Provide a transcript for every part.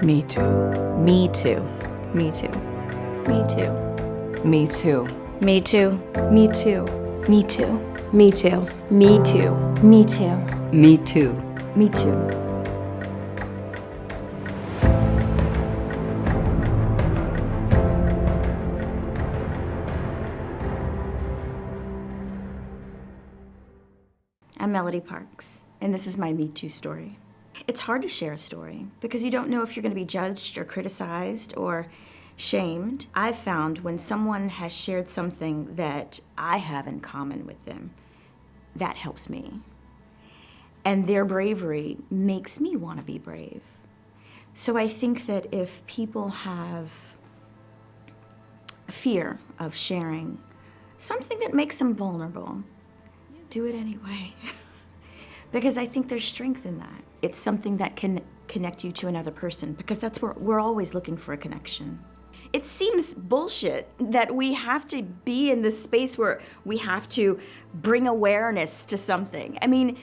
Me too. Me too. Me too. Me too. Me too. Me too. Me too. Me too. Me too. Me too. Me too. Me too. Me too. I'm Melody Parks, and this is my Me Too story. It's hard to share a story because you don't know if you're going to be judged or criticized or shamed. I've found when someone has shared something that I have in common with them, that helps me. And their bravery makes me want to be brave. So I think that if people have a fear of sharing something that makes them vulnerable, do it anyway. Because I think there's strength in that. It's something that can connect you to another person, because that's where we're always looking for a connection. It seems bullshit that we have to be in this space where we have to bring awareness to something. I mean,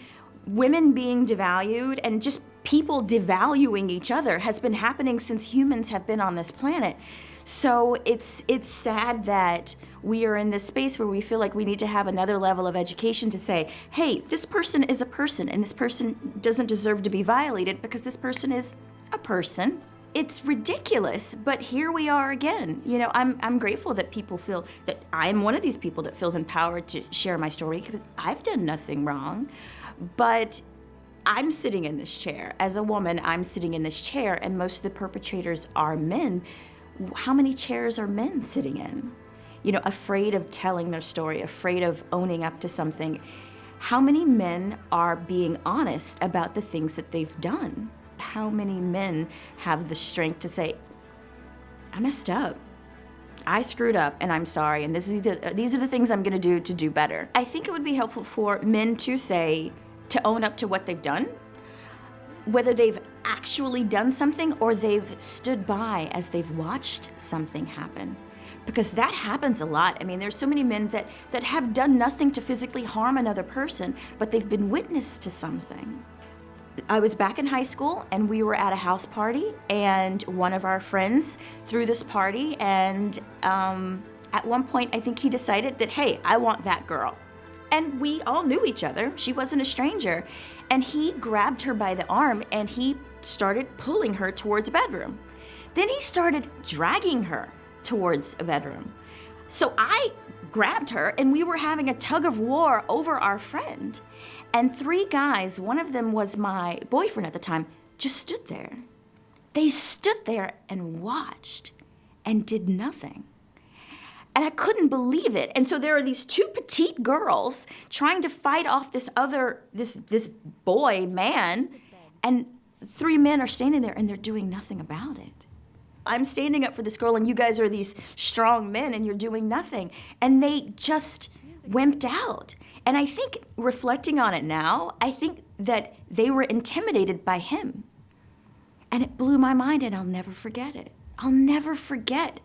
women being devalued and just people devaluing each other has been happening since humans have been on this planet. So it's sad that we are in this space where we feel like we need to have another level of education to say, hey, this person is a person and this person doesn't deserve to be violated because this person is a person. It's ridiculous, but here we are again. You know, I'm grateful that people feel that I'm one of these people that feels empowered to share my story because I've done nothing wrong. But I'm sitting in this chair. As a woman, I'm sitting in this chair, and most of the perpetrators are men. How many chairs are men sitting in? You know, afraid of telling their story, afraid of owning up to something. How many men are being honest about the things that they've done? How many men have the strength to say, I messed up. I screwed up and I'm sorry, and these are the things I'm gonna do to do better. I think it would be helpful for men to say, to own up to what they've done, whether they've actually done something or they've stood by as they've watched something happen. Because that happens a lot. I mean, there's so many men that have done nothing to physically harm another person, but they've been witness to something. I was back in high school and we were at a house party, and one of our friends threw this party, and at one point I think he decided that, hey, I want that girl. And we all knew each other. She wasn't a stranger. And he grabbed her by the arm and he started pulling her towards a bedroom. Then he started dragging her towards a bedroom. So I grabbed her and we were having a tug of war over our friend. And three guys, one of them was my boyfriend at the time, just stood there. They stood there and watched and did nothing. And I couldn't believe it. And so there are these two petite girls trying to fight off this boy man, and three men are standing there and they're doing nothing about it. I'm standing up for this girl and you guys are these strong men and you're doing nothing. And they just wimped out. And I think, reflecting on it now, I think that they were intimidated by him. And it blew my mind, and I'll never forget it. I'll never forget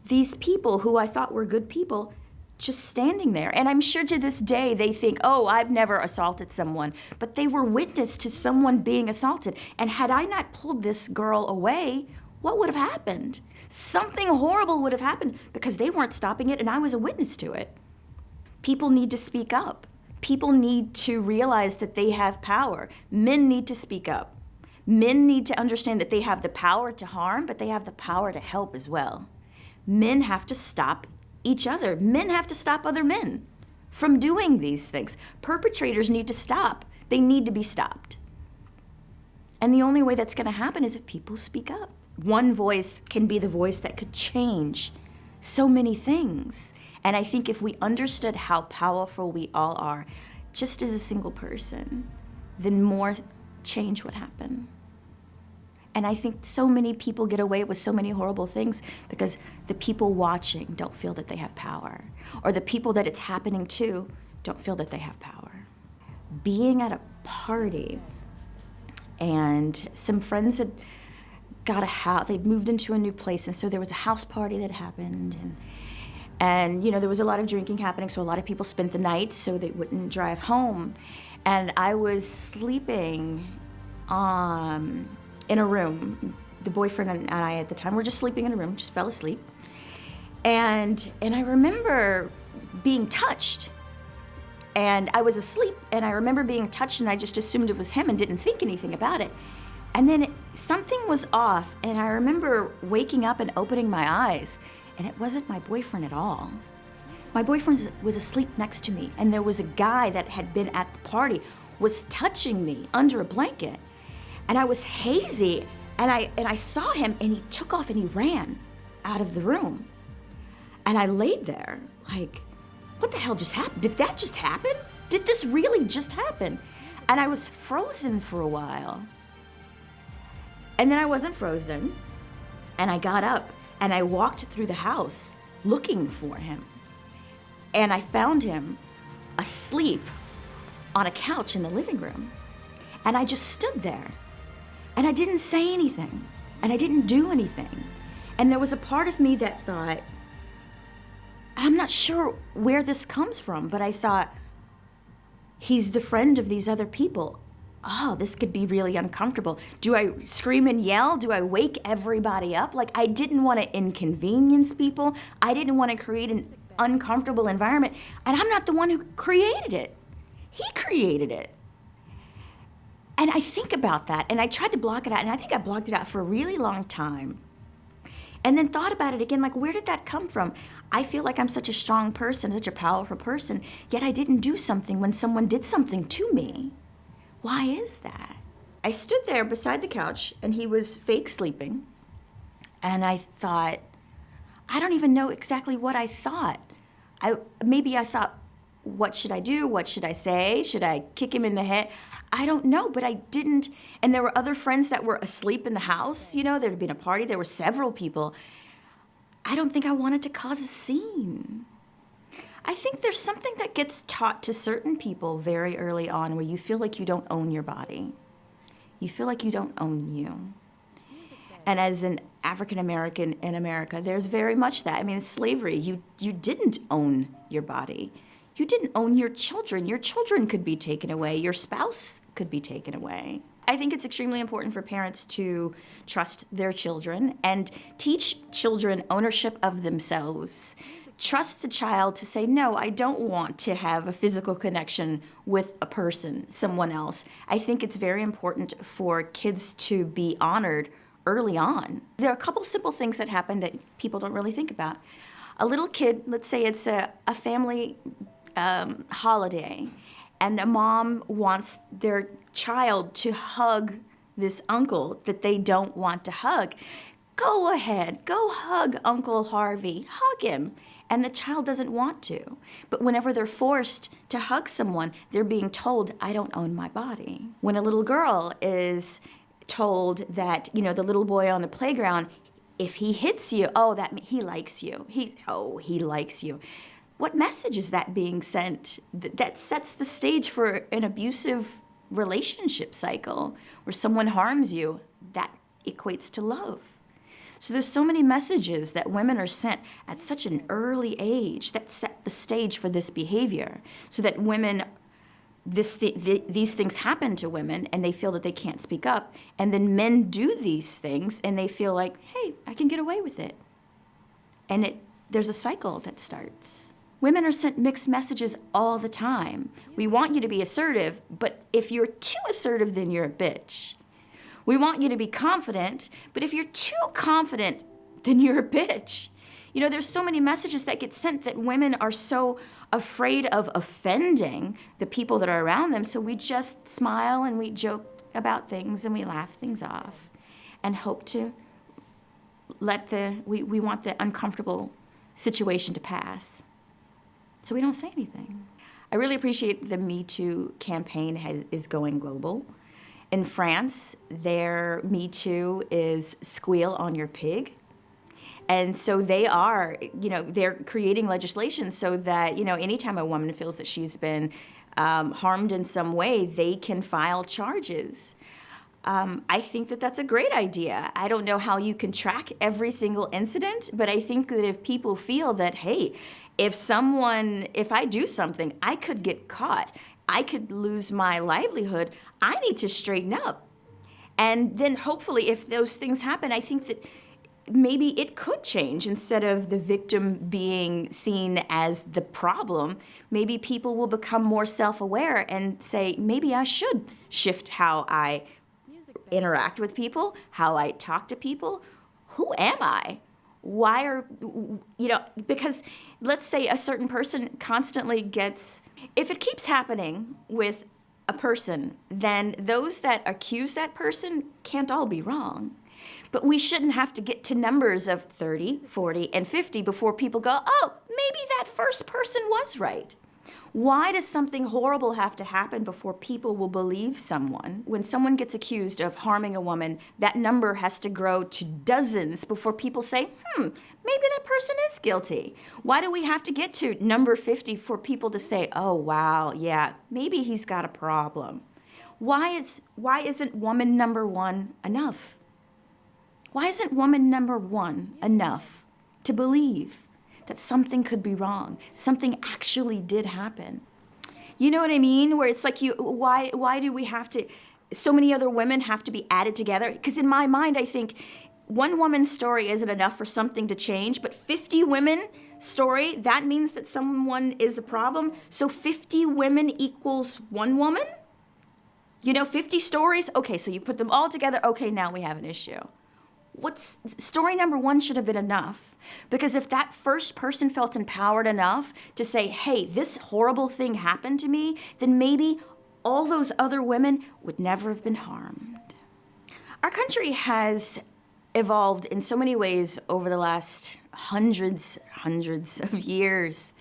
these people who I thought were good people just standing there. And I'm sure to this day they think, oh, I've never assaulted someone. But they were witness to someone being assaulted. And had I not pulled this girl away, what would have happened? Something horrible would have happened because they weren't stopping it and I was a witness to it. People need to speak up. People need to realize that they have power. Men need to speak up. Men need to understand that they have the power to harm, but they have the power to help as well. Men have to stop each other. Men have to stop other men from doing these things. Perpetrators need to stop. They need to be stopped. And the only way that's going to happen is if people speak up. One voice can be the voice that could change so many things. And I think if we understood how powerful we all are, just as a single person, then more change would happen. And I think so many people get away with so many horrible things because the people watching don't feel that they have power, or the people that it's happening to don't feel that they have power. Being at a party, and some friends had got a house, they'd moved into a new place, and so there was a house party that happened, and you know, there was a lot of drinking happening, so a lot of people spent the night so they wouldn't drive home. And I was sleeping in a room the boyfriend and I at the time were just sleeping in a room, just fell asleep. And I remember being touched. And I was asleep, and I remember being touched, and I just assumed it was him and didn't think anything about it. And then something was off, and I remember waking up and opening my eyes, and it wasn't my boyfriend at all. My boyfriend was asleep next to me, and there was a guy that had been at the party, was touching me under a blanket. And I was hazy, and I saw him, and he took off and he ran out of the room. And I laid there like, what the hell just happened? Did that just happen? Did this really just happen? And I was frozen for a while. And then I wasn't frozen, and I got up and I walked through the house looking for him. And I found him asleep on a couch in the living room. And I just stood there, and I didn't say anything, and I didn't do anything. And there was a part of me that thought, I'm not sure where this comes from, but I thought, he's the friend of these other people. Oh, this could be really uncomfortable. Do I scream and yell? Do I wake everybody up? Like, I didn't want to inconvenience people. I didn't want to create an uncomfortable environment. And I'm not the one who created it. He created it. And I think about that, and I tried to block it out, and I think I blocked it out for a really long time. And then thought about it again, like, where did that come from? I feel like I'm such a strong person, such a powerful person, yet I didn't do something when someone did something to me. Why is that? I stood there beside the couch, and he was fake sleeping. And I thought, I don't even know exactly what I thought. Maybe I thought, what should I do? What should I say? Should I kick him in the head? I don't know, but I didn't. And there were other friends that were asleep in the house. You know, there had been a party. There were several people. I don't think I wanted to cause a scene. I think there's something that gets taught to certain people very early on where you feel like you don't own your body. You feel like you don't own you. And as an African American in America, there's very much that. I mean, it's slavery. You didn't own your body. You didn't own your children. Your children could be taken away. Your spouse could be taken away. I think it's extremely important for parents to trust their children and teach children ownership of themselves. Trust the child to say, no, I don't want to have a physical connection with a person, someone else. I think it's very important for kids to be honored early on. There are a couple simple things that happen that people don't really think about. A little kid, let's say it's a family holiday, and a mom wants their child to hug this uncle that they don't want to hug. Go ahead, go hug Uncle Harvey, hug him. And the child doesn't want to. But whenever they're forced to hug someone, they're being told, I don't own my body. When a little girl is told that, you know, the little boy on the playground, if he hits you, oh, he likes you. He likes you. What message is that being sent? That sets the stage for an abusive relationship cycle where someone harms you. That equates to love. So there's so many messages that women are sent at such an early age that set the stage for this behavior, so that women, these things happen to women and they feel that they can't speak up, and then men do these things and they feel like, hey, I can get away with it. And there's a cycle that starts. Women are sent mixed messages all the time. We want you to be assertive, but if you're too assertive, then you're a bitch. We want you to be confident, but if you're too confident, then you're a bitch. You know, there's so many messages that get sent that women are so afraid of offending the people that are around them, so we just smile and we joke about things and we laugh things off and hope to we want the uncomfortable situation to pass. So we don't say anything. I really appreciate the MeToo campaign is going global. In France, their MeToo is squeal on your pig. And so they're creating legislation so that, anytime a woman feels that she's been harmed in some way, they can file charges. I think that that's a great idea. I don't know how you can track every single incident, but I think that if people feel that, hey, if I do something, I could get caught, I could lose my livelihood, I need to straighten up. And then hopefully if those things happen, I think that maybe it could change. Instead of the victim being seen as the problem, maybe people will become more self-aware and say, maybe I should shift how I interact with people, how I talk to people. Who am I? Why are, because let's say a certain person constantly gets, if it keeps happening with a person, then those that accuse that person can't all be wrong. But we shouldn't have to get to numbers of 30, 40, and 50 before people go, oh, maybe that first person was right. Why does something horrible have to happen before people will believe someone? When someone gets accused of harming a woman, that number has to grow to dozens before people say, maybe that person is guilty. Why do we have to get to number 50 for people to say, oh, wow, yeah, maybe he's got a problem? Why isn't woman number one enough? Why isn't woman number one enough to believe that something could be wrong, something actually did happen? You know what I mean? Where it's like, why do we have to, so many other women have to be added together? Because in my mind, I think one woman's story isn't enough for something to change, but 50 women story, that means that someone is a problem. So 50 women equals one woman? 50 stories? Okay, so you put them all together, okay, now we have an issue. Story number one should have been enough, because if that first person felt empowered enough to say, hey, this horrible thing happened to me, then maybe all those other women would never have been harmed. Our country has evolved in so many ways over the last hundreds of years,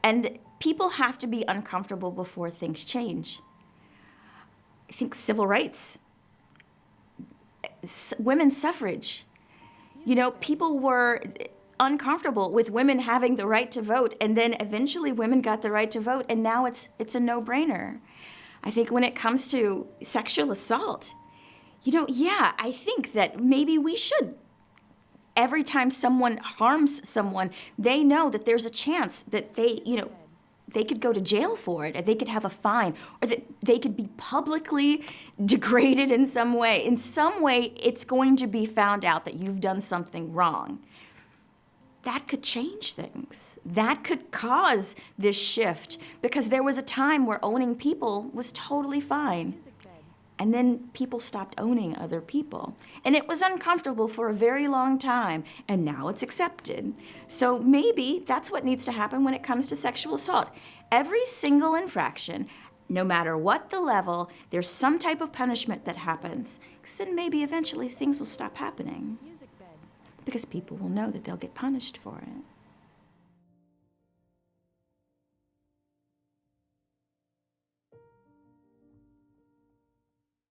and people have to be uncomfortable before things change. I think civil rights, women's suffrage. People were uncomfortable with women having the right to vote, and then eventually women got the right to vote, and now it's a no-brainer. I think when it comes to sexual assault, I think that maybe we should. Every time someone harms someone, they know that there's a chance that they could go to jail for it, or they could have a fine, or that they could be publicly degraded in some way. In some way, it's going to be found out that you've done something wrong. That could change things. That could cause this shift, because there was a time where owning people was totally fine. And then people stopped owning other people. And it was uncomfortable for a very long time, and now it's accepted. So maybe that's what needs to happen when it comes to sexual assault. Every single infraction, no matter what the level, there's some type of punishment that happens, because then maybe eventually things will stop happening. Because people will know that they'll get punished for it.